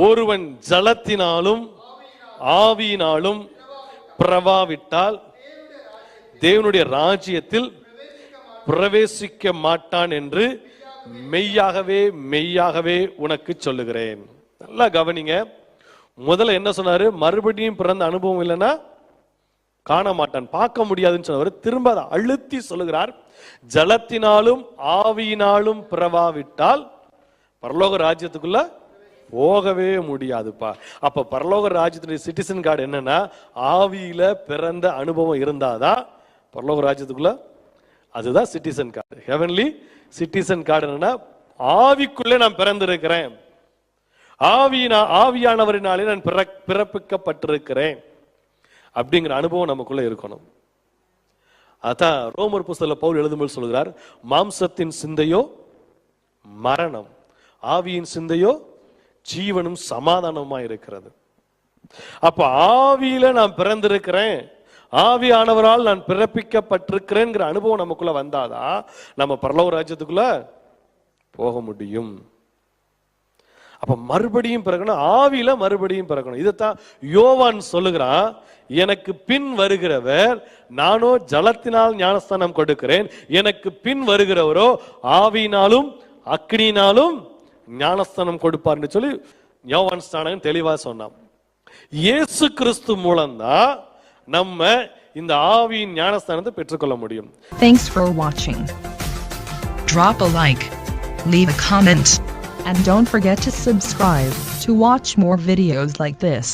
ஒருவன் ஜலத்தினாலும் ஆவியினாலும் பிரவாவிட்டால் தேவனுடைய ராஜ்யத்தில் பிரவேசிக்க மாட்டான் என்று மெய்யாகவே மெய்யாகவே உனக்கு சொல்லுகிறேன். நல்லா கவனிங்க. முதல்ல என்ன சொன்னாரு? மறுபடியும் பிறந்த அனுபவம் இல்லைன்னா காண மாட்டான், பார்க்க முடியாதுன்னு சொன்னவர் திரும்ப அதை அழுத்தி சொல்லுகிறார். ஜலத்தினாலும் ஆவியினாலும் பிரவாவிட்டால் பரலோக ராஜ்யத்துக்குள்ள போகவே முடியாதுப்பா. அப்ப பரலோக ராஜ்யத்துடைய சிட்டிசன் கார்டு என்னன்னா, ஆவியில பிறந்த அனுபவம் இருந்தாதான் பரலோக ராஜ்யத்துக்குள்ள, அதுதான் citizen card. Heavenly citizen card என்னன்னா, ஆவிக்குள்ளே நான் பிறந்திருக்கிறேன், ஆவியானவரினாலே நான் பிறப்பிக்கப்பட்டிருக்கிறேன் அப்படிங்கிற அனுபவம் நமக்குள்ள இருக்கணும். அதான் ரோமர் புஸ்தகத்துல பவுல் எழுதும்போது சொல்கிறார், மாம்சத்தின் சிந்தையோ மரணம், ஆவியின் சிந்தையோ ஜீவனும் சமாதானமா இருக்கிறது. அப்ப ஆவியில நான் பிறந்திருக்கிறேன், ஆவியானவரால் நான் பிறப்பிக்கப்பட்டிருக்கிறேங்கிற அனுபவம் நமக்குள்ள வந்தாதான் நம்ம பரலோக ராஜ்யத்துக்குள்ள போக முடியும். அப்ப மறுபடியும் பிறக்கணும், ஆவியில மறுபடியும் பிறக்கணும். இதைத்தான் யோவான் சொல்லுகிறான், எனக்கு பின் வருகிறவர், நானோ ஜலத்தினால் ஞானஸ்தானம் கொடுக்கிறேன், எனக்கு பின் வருகிறவரோ ஆவியினாலும் அக்னியினாலும் ஞானஸ்தானம் கொடுப்பார்னு சொல்லி யோவான் ஸ்நானகன் தெளிவா சொன்னான். இயேசு கிறிஸ்து மூலம்தான் நம்ம இந்த ஆவியின் ஞானஸ்தானத்தை பெற்றுக்கொள்ள முடியும். Thanks for watching. Drop a like, leave a comment, and don't forget to subscribe to watch more videos like this.